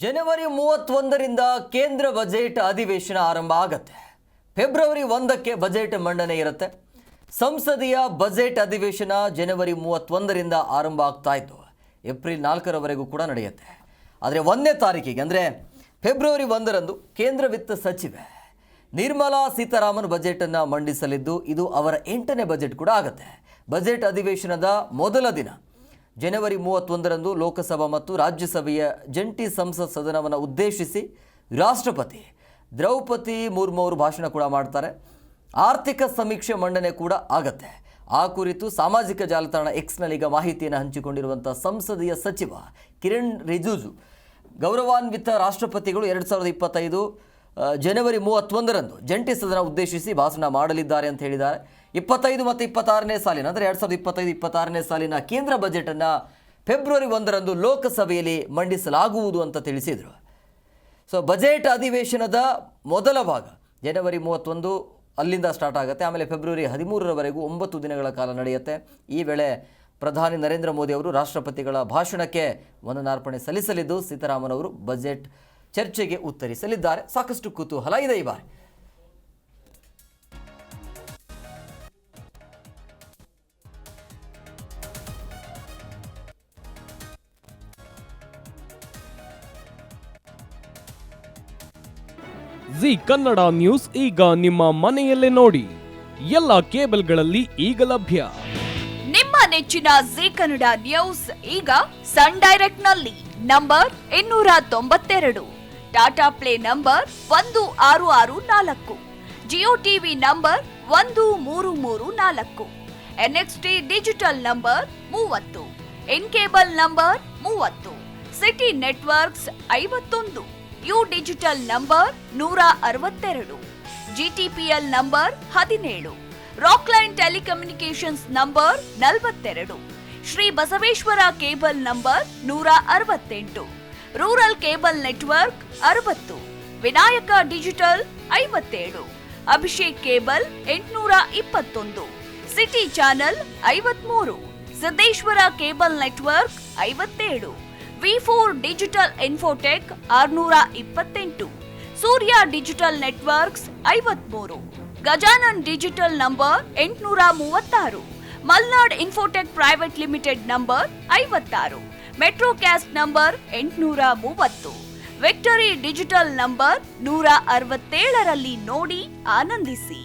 ಜನವರಿ 31ರಿಂದ ಕೇಂದ್ರ ಬಜೆಟ್ ಅಧಿವೇಶನ ಆರಂಭ ಆಗುತ್ತೆ. ಫೆಬ್ರವರಿ 1ಕ್ಕೆ ಬಜೆಟ್ ಮಂಡನೆ ಇರುತ್ತೆ. ಸಂಸದೀಯ ಬಜೆಟ್ ಅಧಿವೇಶನ ಜನವರಿ 31ರಿಂದ ಆರಂಭ ಆಗ್ತಾ ಇದ್ದು ಏಪ್ರಿಲ್ 4ರವರೆಗೂ ಕೂಡ ನಡೆಯುತ್ತೆ. ಆದರೆ 1ನೇ ತಾರೀಕಿಗೆ ಅಂದರೆ ಫೆಬ್ರವರಿ 1ರಂದು ಕೇಂದ್ರ ವಿತ್ತ ಸಚಿವೆ ನಿರ್ಮಲಾ ಸೀತಾರಾಮನ್ ಬಜೆಟನ್ನು ಮಂಡಿಸಲಿದ್ದು ಇದು ಅವರ 8ನೇ ಬಜೆಟ್ ಕೂಡ ಆಗುತ್ತೆ. ಬಜೆಟ್ ಅಧಿವೇಶನದ ಮೊದಲ ದಿನ ಜನವರಿ 31ರಂದು ಲೋಕಸಭಾ ಮತ್ತು ರಾಜ್ಯಸಭೆಯ ಜಂಟಿ ಸಂಸತ್ ಸದನವನ್ನು ಉದ್ದೇಶಿಸಿ ರಾಷ್ಟ್ರಪತಿ ದ್ರೌಪದಿ ಮುರ್ಮು ಅವರು ಭಾಷಣ ಕೂಡ ಮಾಡ್ತಾರೆ. ಆರ್ಥಿಕ ಸಮೀಕ್ಷೆ ಮಂಡನೆ ಕೂಡ ಆಗತ್ತೆ. ಆ ಕುರಿತು ಸಾಮಾಜಿಕ ಜಾಲತಾಣ ಎಕ್ಸ್ನಲ್ಲಿ ಈಗ ಮಾಹಿತಿಯನ್ನು ಹಂಚಿಕೊಂಡಿರುವಂಥ ಸಂಸದೀಯ ಸಚಿವ ಕಿರಣ್ ರಿಜಿಜು ಗೌರವಾನ್ವಿತ ರಾಷ್ಟ್ರಪತಿಗಳು 2025 ಜನವರಿ 31ರಂದು ಜಂಟಿ ಸದನ ಉದ್ದೇಶಿಸಿ ಭಾಷಣ ಮಾಡಲಿದ್ದಾರೆ ಅಂತ ಹೇಳಿದ್ದಾರೆ. 25 ಮತ್ತು 26ನೇ ಸಾಲಿನ ಅಂದರೆ 2025-26ನೇ ಸಾಲಿನ ಕೇಂದ್ರ ಬಜೆಟನ್ನು ಫೆಬ್ರವರಿ 1ರಂದು ಲೋಕಸಭೆಯಲ್ಲಿ ಮಂಡಿಸಲಾಗುವುದು ಅಂತ ತಿಳಿಸಿದರು. ಸೊ ಬಜೆಟ್ ಅಧಿವೇಶನದ ಮೊದಲ ಭಾಗ ಜನವರಿ 31 ಅಲ್ಲಿಂದ ಸ್ಟಾರ್ಟ್ ಆಗುತ್ತೆ. ಆಮೇಲೆ ಫೆಬ್ರವರಿ 13ರವರೆಗೂ 9 ದಿನಗಳ ಕಾಲ ನಡೆಯುತ್ತೆ. ಈ ವೇಳೆ ಪ್ರಧಾನಿ ನರೇಂದ್ರ ಮೋದಿ ಅವರು ರಾಷ್ಟ್ರಪತಿಗಳ ಭಾಷಣಕ್ಕೆ ವಂದನಾರ್ಪಣೆ ಸಲ್ಲಿಸಲಿದ್ದು ಸೀತಾರಾಮನ್ ಅವರು ಬಜೆಟ್ ಚರ್ಚೆಗೆ ಉತ್ತರಿಸಲಿದ್ದಾರೆ. ಸಾಕಷ್ಟು ಕುತೂಹಲ ಇದೆ ಈ ಬಾರಿ. ಜಿ ಕನ್ನಡ ನ್ಯೂಸ್ ಈಗ ನಿಮ್ಮ ಮನೆಯಲ್ಲೇ ನೋಡಿ. ಎಲ್ಲ ಕೇಬಲ್ಗಳಲ್ಲಿ ಈಗ ಲಭ್ಯ. ನಿಮ್ಮ ನೆಚ್ಚಿನ ಜಿ ಕನ್ನಡ ನ್ಯೂಸ್ ಈಗ ಸನ್ ಡೈರೆಕ್ಟ್ ನಲ್ಲಿ number 292, Tata play number 1664, Jio TV number 1334, NXT digital number 30, IN cable number 30, city networks 51, U digital number 162, GTPL number 17, Rockline telecommunications number 42, Shri Basaveshwara cable number 168, rural cable network 60, Vinayaka digital 57, Abhishek cable 821, city channel 53, Siddeshwara cable network 57, ವಿ4 digital infotech 628, Surya digital networks 53, Gajanan digital number 836, Malnad infotech private limited number 56, Metrocast number 830, victory digital number 167ರಲ್ಲಿ ನೋಡಿ ಆನಂದಿಸಿ.